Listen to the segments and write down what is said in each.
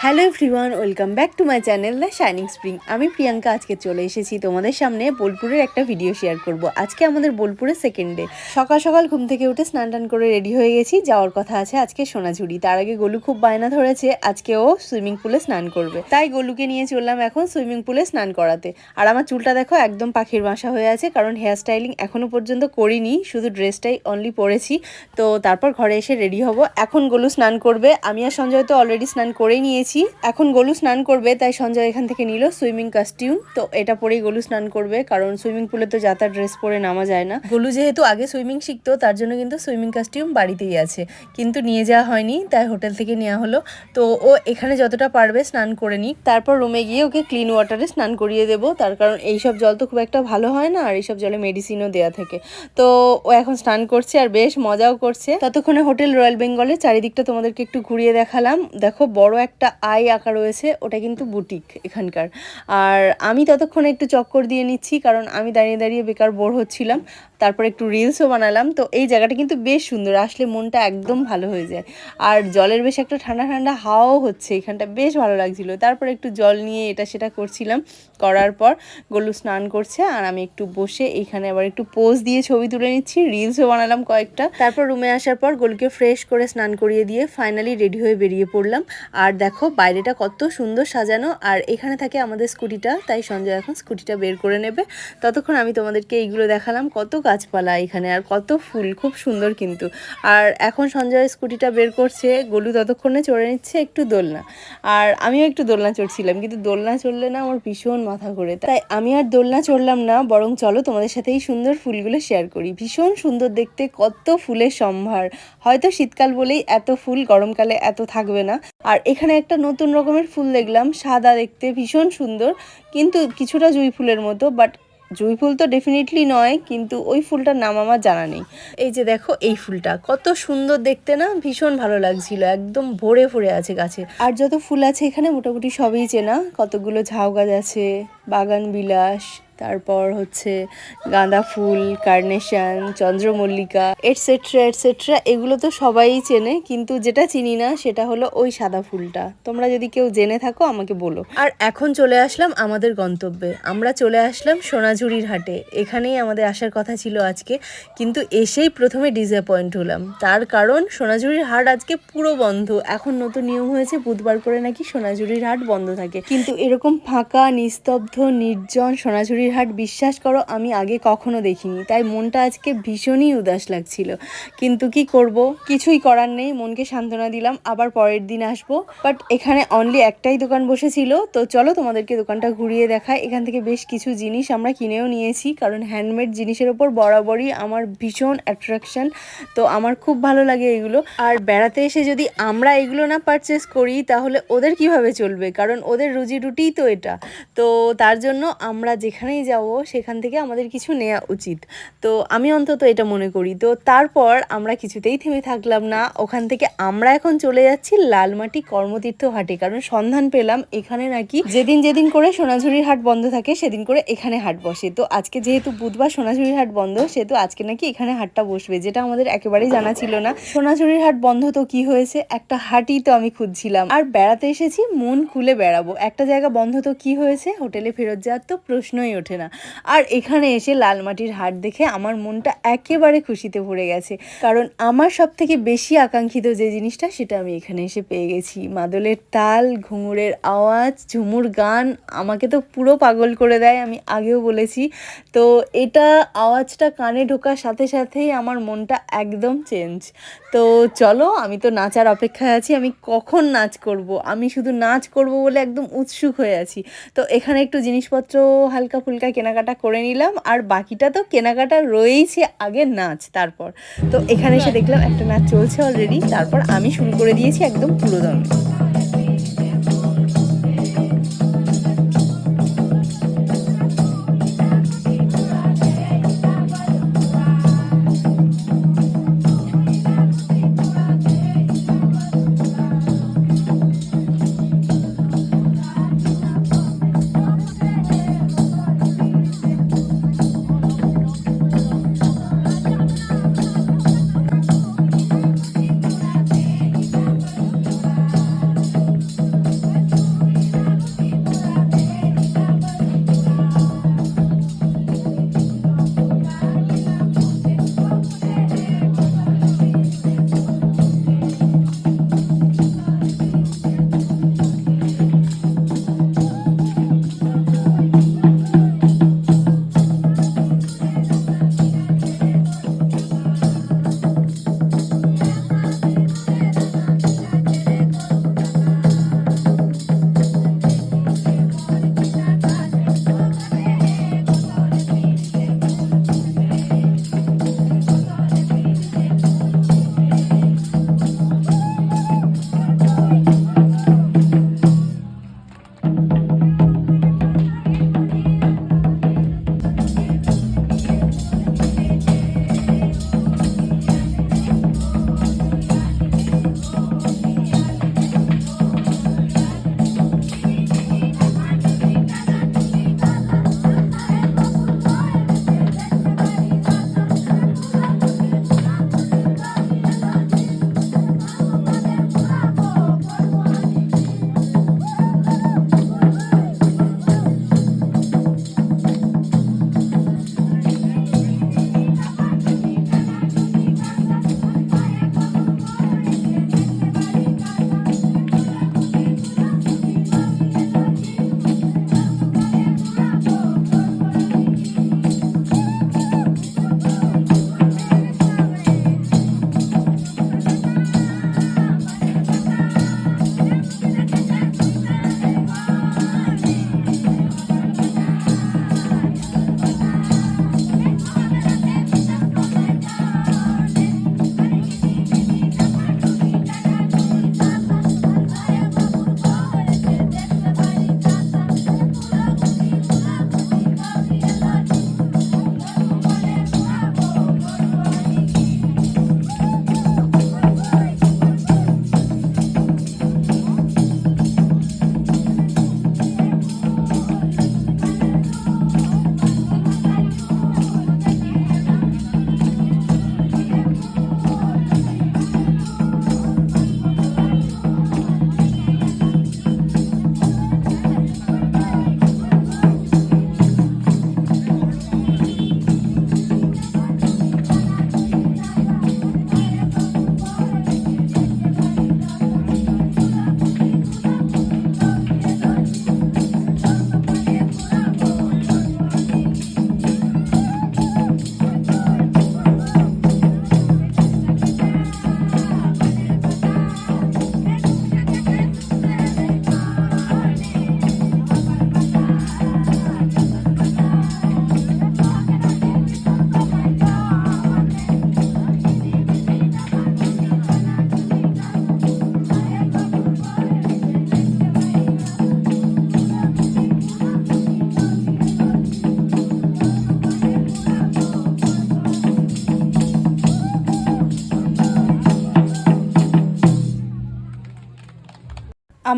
Hello everyone, welcome back to my channel the shining spring. আমি প্রিয়াঙ্কা আজকে চলে এসেছি তোমাদের সামনে বোলপুরের একটা ভিডিও শেয়ার করব। আজকে আমাদের বোলপুরের সেকেন্ড ডে। সকাল সকাল ঘুম থেকে উঠে স্নান টান করে রেডি হয়ে গেছি, যাওয়ার কথা আছে আজকে সোনাঝুরি। তার আগে গোলু খুব বায়না ধরেছে আজকে ও সুইমিং পুলে স্নান করবে, তাই গোলুকে নিয়ে চললাম এখন সুইমিং পুলে স্নান করাতে। আর আমার চুলটা দেখো একদম পাখির বাসা হয়ে আছে, কারণ হেয়ার স্টাইলিং এখনো পর্যন্ত করিনি, শুধু ড্রেসটাই অনলি পরেছি। তো তারপর ঘরে এসে রেডি হব। এখন গোলু স্নান করবে, আমি আর সঞ্জয় তো অলরেডি স্নান করেই নিয়েছি। এখন গোলু স্নান করবে, তাই সঞ্জয় এখান থেকে নিল সুইমিং কস্টিউম। তো এটা পরেই গোলু স্নান করবে, কারণ সুইমিং পুলে তো যাতা ড্রেস পরে নামা যায় না। গোলু যেহেতু আগে সুইমিং শিখতো, তার জন্য কিন্তু সুইমিং কস্টিউম বাড়িতেই আছে, কিন্তু নিয়ে যাওয়া হয়নি, তাই হোটেল থেকে নেওয়া হলো। তো ও এখানে যতটা পারবে স্নান করে নিক, তারপর রুমে গিয়ে ওকে ক্লিন ওয়াটারে স্নান করিয়ে দেবো। তার কারণ এইসব জল তো খুব একটা ভালো হয় না, আর এইসব জলে মেডিসিনও দেওয়া থাকে। তো ও এখন স্নান করছে আর বেশ মজাও করছে। ততক্ষণে হোটেল রয়্যাল বেঙ্গলের চারিদিকটা তোমাদেরকে একটু ঘুরিয়ে দেখালাম। দেখো বড় একটা আই আঁকা রয়েছে, ওটা কিন্তু বুটিক এখানকার। আর আমি ততক্ষণে একটু চক্কর দিয়ে নিচ্ছি, কারণ আমি দাঁড়িয়ে দাঁড়িয়ে বেকার বোর হচ্ছিলাম। তারপর একটু রিলসও বানালাম। তো এই জায়গাটা কিন্তু বেশ সুন্দর, আসলে মনটা একদম ভালো হয়ে যায়। আর জলের বেশ একটা ঠান্ডা ঠান্ডা হাওয়াও হচ্ছে, এখানটা বেশ ভালো লাগছিল। তারপর একটু জল নিয়ে এটা সেটা করছিলাম। করার পর গোলু স্নান করছে, আর আমি একটু বসে এখানে আবার একটু পোজ দিয়ে ছবি তুলে নিচ্ছি, রিলসও বানালাম কয়েকটা। তারপর রুমে আসার পর গোলুকে ফ্রেশ করে স্নান করিয়ে দিয়ে ফাইনালি রেডি হয়ে বেরিয়ে পড়লাম। আর দেখো বাইরেটা কত সুন্দর সাজানো, আর এখানে থাকে আমাদের স্কুটিটা, তাই সঞ্জয় এখন স্কুটিটা বের করে নেবে। ততক্ষণ আমি তোমাদেরকে এইগুলো দেখালাম, কত গাছপালা এখানে আর কত ফুল, খুব সুন্দর কিন্তু। আর এখন সঞ্জয় স্কুটিটা বের করছে, গোলু ততক্ষণে চড়ে নিচ্ছে একটু দোলনা। আর আমিও একটু দোলনা চড়ছিলাম, কিন্তু দোলনা চড়লে না আমার ভীষণ মাথা ঘোরে, তাই আমি আর দোলনা চড়লাম না। বরং চলো তোমাদের সাথে এই সুন্দর ফুলগুলো শেয়ার করি। ভীষণ সুন্দর দেখতে, কত ফুলের সম্ভার। হয়তো শীতকাল বলেই এত ফুল, গরমকালে এত থাকবে না। আর এখানে একটা নতুন রকমের ফুল দেখলাম, সাদা দেখতে, ভীষণ সুন্দর, কিন্তু কিছুটা জুঁই ফুলের মতো। বাট জুঁই ফুল তো ডেফিনেটলি নয়, কিন্তু ওই ফুলটার নাম আমার জানা নেই। এই যে দেখো এই ফুলটা কত সুন্দর দেখতে না, ভীষণ ভালো লাগছিল, একদম ভরে ভরে আছে গাছে। আর যত ফুল আছে এখানে মোটামুটি সবই চেনা, কতগুলো ঝাউ গাছ আছে, বাগান বিলাস, তারপর হচ্ছে গাঁদা ফুল, কার্নেশন, চন্দ্রমল্লিকা, এটসেট্রা এটসেট্রা, এগুলো তো সবাই চেনে, কিন্তু যেটা চিনি না সেটা হলো ওই সাদা ফুলটা। তোমরা যদি কেউ জেনে থাকো আমাকে বলো। আর এখন চলে আসলাম আমাদের গন্তব্যে, আমরা চলে আসলাম সোনাঝুরির হাটে। এখানেই আমাদের আসার কথা ছিল আজকে, কিন্তু এসেই প্রথমে ডিসঅ্যাপয়েন্ট হলাম। তার কারণ সোনাঝুরির হাট আজকে পুরো বন্ধ। এখন নতুন নিয়ম হয়েছে, বুধবার করে নাকি সোনাঝুরির হাট বন্ধ থাকে, কিন্তু এরকম ফাঁকা, নিস্তব্ধ, নির্জন সোনাঝুরির হাট বিশ্বাস করো আমি আগে কখনো দেখিনি। তাই মনটা আজকে ভীষণই উদাস লাগছিল, কিন্তু কি করব, কিছুই করার নেই। মনকে সান্ত্বনা দিলাম, আবার পরের দিন আসবো। বাট এখানে অনলি একটাই দোকান বসেছিল, তো চলো তোমাদেরকে দোকানটা ঘুরিয়ে দেখায়। এখান থেকে বেশ কিছু জিনিস আমরা কিনেও নিয়েছি, কারণ হ্যান্ডমেড জিনিসের ওপর বরাবরই আমার ভীষণ অ্যাট্রাকশন। তো আমার খুব ভালো লাগে এগুলো। আর বেড়াতে এসে যদি আমরা এগুলো না পারচেস করি, তাহলে ওদের কিভাবে চলবে, কারণ ওদের রুজি রুটিই তো এটা। তো তার জন্য আমরা যেখানেই যাব সেখান থেকে আমাদের কিছু নেওয়া উচিত, তো আমি অন্তত এটা মনে করি। তো তারপর আমরা কিছুতেই থেমে থাকলাম না, ওখান থেকে আমরা এখন চলে যাচ্ছি লালমাটি কর্মতীর্থ হাটে, কারণ সন্ধান পেলাম এখানে নাকি যেদিন যেদিন করে সোনাঝুরির হাট বন্ধ থাকে সেদিন করে এখানে হাট বসে। তো আজকে যেহেতু বুধবার সোনাঝুরির হাট বন্ধ, সেহেতু আজকে নাকি এখানে হাটটা বসবে, যেটা আমাদের একেবারেই জানা ছিল না। সোনাঝুরির হাট বন্ধ তো কি হয়েছে, একটা হাটই তো আমি খুঁজছিলাম। আর বেড়াতে এসেছি, মন খুলে বেড়াবো, একটা জায়গা বন্ধ তো কি হয়েছে, হোটেলে ফেরত যাওয়ার তো প্রশ্নই ওঠে না। আর এখানে এসে লালমাটির হাট দেখে আমার মনটা একেবারে খুশিতে ভরে গেছে, কারণ আমার সব থেকে বেশি আকাঙ্ক্ষিত যে জিনিসটা, সেটা আমি এখানে এসে পেয়ে গেছি। মাদলের তাল, ঘুঙুরের আওয়াজ, ঝুমুর গান আমাকে তো পুরো পাগল করে দেয়, আমি আগেও বলেছি। তো এটা আওয়াজটা কানে ঢোকার সাথে সাথেই আমার মনটা একদম চেঞ্জ। তো চলো, আমি তো নাচার অপেক্ষায় আছি, আমি কখন নাচ করব, আমি শুধু নাচ করব বলে একদম উৎসুক হয়ে আছি। তো এখানে একটু জিনিসপত্র হালকা ফুলকা কেনাকাটা করে নিলাম, আর বাকিটা তো কেনাকাটা রয়েইছে, আগে নাচ তারপর। তো এখানে এসে দেখলাম একটা নাচ চলছে অলরেডি, তারপর আমি শুরু করে দিয়েছি একদম পুরোদমে।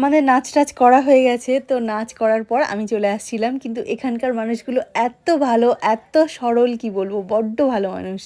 আমাদের নাচ টাচ করা হয়ে গেছে, তো নাচ করার পর আমি চলে আসছিলাম। কিন্তু এখানকার মানুষগুলো এত ভালো, এত সরল, কি বলবো, বড্ড ভালো মানুষ।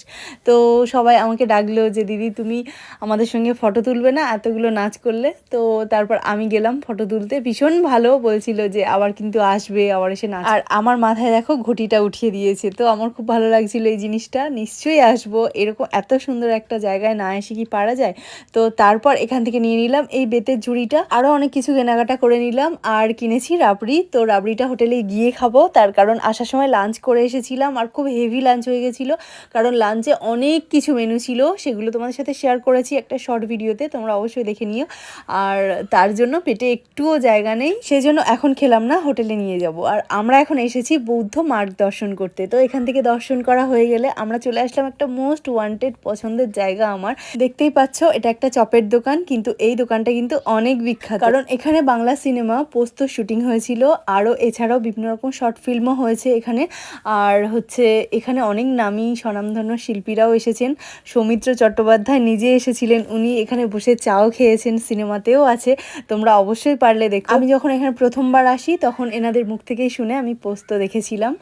তো সবাই আমাকে ডাকলো যে দিদি তুমি আমাদের সঙ্গে ফটো তুলবে না এতগুলো নাচ করলে। তো তারপর আমি গেলাম ফটো তুলতে। ভীষণ ভালো বলছিল যে আবার কিন্তু আসবে, আবার এসে নাচ। আর আমার মাথায় দেখো ঘটিটা উঠিয়ে দিয়েছে, তো আমার খুব ভালো লাগছিল এই জিনিসটা। নিশ্চয়ই আসবো, এরকম এত সুন্দর একটা জায়গায় না এসে কি পারা যায়। তো তারপর এখান থেকে নিয়ে নিলাম এই বেতের ঝুড়িটা, আরও অনেক কিছু কেনাকাটা করে নিলাম। আর কিনেছি রাবড়ি, তো রাবড়িটা হোটেলে গিয়ে খাবো, তার কারণ আসার সময় লাঞ্চ করে এসেছিলাম আর খুব হেভি লাঞ্চ হয়ে গেছিলো। কারণ লাঞ্চে অনেক কিছু মেনু ছিল, সেগুলো তোমাদের সাথে শেয়ার করেছি একটা শর্ট ভিডিওতে, তোমরা অবশ্যই দেখে নিও। আর তার জন্য পেটে একটুও জায়গা নেই, সেজন্য এখন খেলাম না, হোটেলে নিয়ে যাব। আর আমরা এখন এসেছি বৌদ্ধ মার্গ দর্শন করতে। তো এখান থেকে দর্শন করা হয়ে গেলে আমরা চলে আসলাম একটা মোস্ট ওয়ান্টেড পছন্দের জায়গা আমার। দেখতেই পাচ্ছ এটা একটা চপের দোকান, কিন্তু এই দোকানটা কিন্তু অনেক বিখ্যাত, কারণ এখানে বাংলা সিনেমা পোস্ত শুটিং হয়েছিল, আরও এছাড়াও বিভিন্ন রকম শর্ট ফিল্মও হয়েছে এখানে। আর হচ্ছে এখানে অনেক নামী স্বনামধন্য শিল্পীরাও এসেছেন। সৌমিত্র চট্টোপাধ্যায় নিজে এসেছিলেন, উনি এখানে বসে চাও খেয়েছেন, সিনেমাতেও আছে, তোমরা অবশ্যই পারলে দেখো। আমি যখন এখানে প্রথমবার আসি তখন এনাদের মুখ থেকেই শুনে আমি পোস্ত দেখেছিলাম।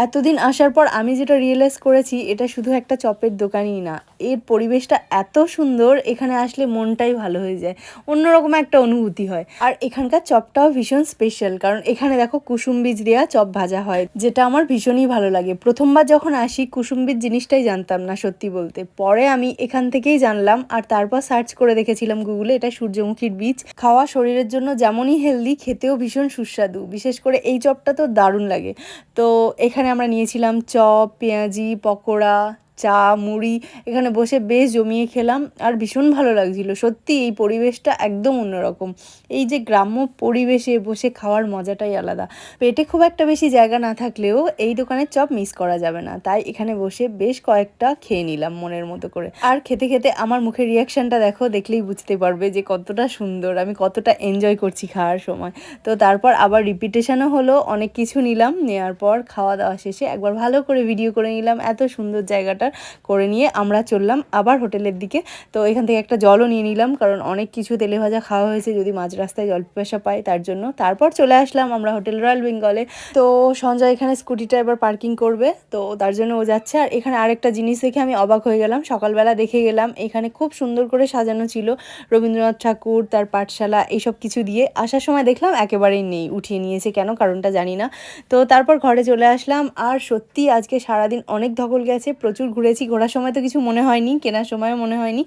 এতদিন আসার পর আমি যেটা রিয়েলাইজ করেছি, এটা শুধু একটা চপের দোকানই না, এর পরিবেশটা এত সুন্দর, এখানে আসলে মনটাই ভালো হয়ে যায়, অন্যরকম একটা অনুভূতি হয়। আর এখানকার চপটাও ভীষণ স্পেশাল, কারণ এখানে দেখো কুসুম বীজ দেওয়া চপ ভাজা হয়, যেটা আমার ভীষণই ভালো লাগে। প্রথমবার যখন আসি কুসুম বীজ জিনিসটাই জানতাম না সত্যি বলতে, পরে আমি এখান থেকেই জানলাম। আর তারপর সার্চ করে দেখেছিলাম গুগলে, এটা সূর্যমুখীর বীজ, খাওয়া শরীরের জন্য যেমনই হেলদি, খেতেও ভীষণ সুস্বাদু। বিশেষ করে এই চপটা তো দারুণ লাগে। তো এখানে আমরা নিয়েছিলাম চপ, পেঁয়াজি, পকোড়া, চা, মুড়ি, এখানে বসে বেশ জমিয়ে খেলাম আর ভীষণ ভালো লাগছিল। সত্যি এই পরিবেশটা একদম অন্যরকম, এই যে গ্রাম্য পরিবেশে বসে খাওয়ার মজাটাই আলাদা। পেটে খুব একটা বেশি জায়গা না থাকলেও এই দোকানের চপ মিস করা যাবে না, তাই এখানে বসে বেশ কয়েকটা খেয়ে নিলাম মনের মতো করে। আর খেতে খেতে আমার মুখের রিয়াকশানটা দেখো, দেখলেই বুঝতে পারবে যে কতটা সুন্দর, আমি কতটা এনজয় করছি খাওয়ার সময়। তো তারপর আবার রিপিটেশনও হলো, অনেক কিছু নিলাম, নেওয়ার পর খাওয়া দাওয়া শেষে একবার ভালো করে ভিডিও করে নিলাম এত সুন্দর জায়গাটা করে নিয়ে আমরা চললাম আবার হোটেলের দিকে। তো এখান থেকে একটা জলও নিয়ে নিলাম, কারণ অনেক কিছু তেলে ভাজা খাওয়া হয়েছে, যদি মাঝ রাস্তায় জল পিপাসা পাই তার জন্য। তারপর চলে আসলাম আমরা হোটেল রয়্যাল বেঙ্গলে। তো সঞ্জয় এখানে স্কুটিটা এবার পার্কিং করবে, তো তার জন্য ও যাচ্ছে। আর এখানে আরেকটা জিনিস দেখে আমি অবাক হয়ে গেলাম, সকালবেলা দেখে গেলাম, এখানে খুব সুন্দর করে সাজানো ছিল রবীন্দ্রনাথ ঠাকুর, তার পাঠশালা, এইসব কিছু দিয়ে। আসার সময় দেখলাম একেবারেই নেই, উঠিয়ে নিয়েছে কেন, কারণটা জানি না। তো তারপর ঘরে চলে আসলাম। আর সত্যি আজকে সারাদিন অনেক ধকল গেছে, প্রচুর ঘুরেছি। ঘোরার সময় তো কিছু মনে হয়নি, কেনার সময়ও মনে হয়নি,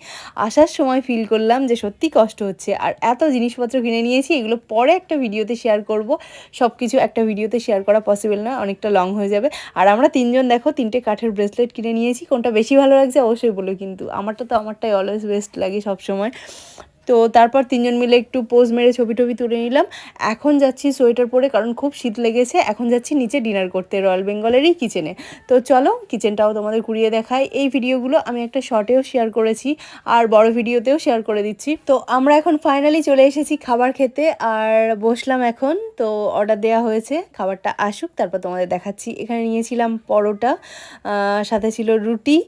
আসার সময় ফিল করলাম যে সত্যি কষ্ট হচ্ছে। আর এত জিনিসপত্র কিনে নিয়েছি, এগুলো পরে একটা ভিডিওতে শেয়ার করব, সব কিছু একটা ভিডিওতে শেয়ার করা পসিবল না, অনেকটা লং হয়ে যাবে। আর আমরা তিনজন দেখো 3টে কাঠের ব্রেসলেট কিনে নিয়েছি, কোনটা বেশি ভালো লাগছে অবশ্যই বলো কিন্তু, আমারটাই অলওয়েজ বেস্ট লাগে সবসময়। তো তারপর তিনজন মিলে একটু পোজ মেরে ছবি টবি তুলে নিলাম। এখন যাচ্ছি সোয়েটার পরে, কারণ খুব শীত লেগেছে। এখন যাচ্ছি নিচে ডিনার করতে রয়্যাল বেঙ্গলেরই কিচেনে। তো চলো কিচেনটাও তোমাদের ঘুরিয়ে দেখাই। এই ভিডিওগুলো আমি একটা শর্টেও শেয়ার করেছি আর বড় ভিডিওতেও শেয়ার করে দিচ্ছি। তো আমরা এখন ফাইনালি চলে এসেছি খাবার খেতে আর বসলাম এখন। তো অর্ডার দেওয়া হয়েছে, খাবারটা আসুক তারপর তোমাদের দেখাচ্ছি। এখানে নিয়েছিলাম পরোটা, সাথে ছিল রুটি,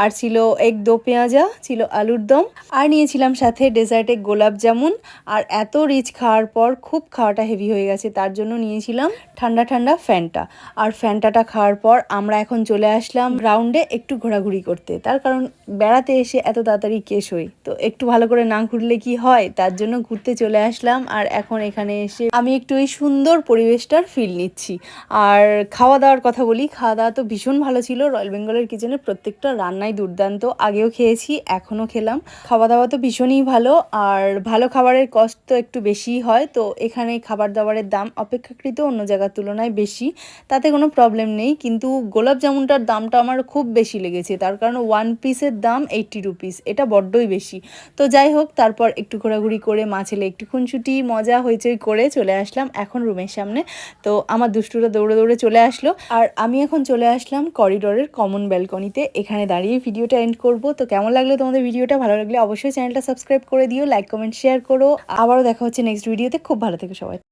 আর ছিল এগ দো পেঁয়াজা, ছিল আলুর দম, আর নিয়েছিলাম সাথে ডেজার্টে গোলাপ জামুন। আর এত রিচ খাওয়ার পর খুব খাওয়াটা হেভি হয়ে গেছে, তার জন্য নিয়েছিলাম ঠান্ডা ঠান্ডা ফ্যান্টা। আর ফ্যান্টাটা খাওয়ার পর আমরা এখন চলে আসলাম গ্রাউন্ডে একটু ঘোরাঘুরি করতে, তার কারণ বেড়াতে এসে এত তাড়াতাড়ি কেস হই, তো একটু ভালো করে না ঘুরলে কি হয়, তার জন্য ঘুরতে চলে আসলাম। আর এখন এখানে এসে আমি একটু এই সুন্দর পরিবেশটার ফিল নিচ্ছি। আর খাওয়া দাওয়ার কথা বলি, খাওয়া দাওয়া তো ভীষণ ভালো ছিল। রয়্যাল বেঙ্গলের কিচেনের প্রত্যেকটা রান্নাই দুর্দান্ত, আগেও খেয়েছি এখনও খেলাম, খাওয়া দাওয়া তো ভীষণই ভালো। আর ভালো খাবারের কস্ট তো একটু বেশিই হয়, তো এখানে খাবার দাবারের দাম অপেক্ষাকৃত অন্য জায়গার তুলনায় বেশি, তাতে কোনো প্রবলেম নেই। কিন্তু গোলাপ জামুনটার দামটা আমার খুব বেশি লেগেছে, তার কারণ 1 পিসের দাম 80 রুপিস, এটা বড্ডই বেশি। তো যাই হোক, তারপর একটু ঘোরাঘুরি করে মা ছেলে একটু খুনসুটি মজা হইচই করে চলে আসলাম এখন রুমের সামনে। তো আমার দুষ্টুরা দৌড়ে দৌড়ে চলে আসলো, আর আমি এখন চলে আসলাম করিডোরের কমন ব্যালকনিতে, এখানে দাঁড়িয়ে ভিডিওটা এন্ড করব। তো কেমন লাগলো তোমাদের ভিডিওটা? ভালো লাগলে অবশ্যই চ্যানেলটা সাবস্ক্রাইব করে দিও, লাইক কমেন্ট শেয়ার করো। আবারও দেখা হচ্ছে নেক্সট ভিডিওতে। খুব ভালো থেকো সবাই।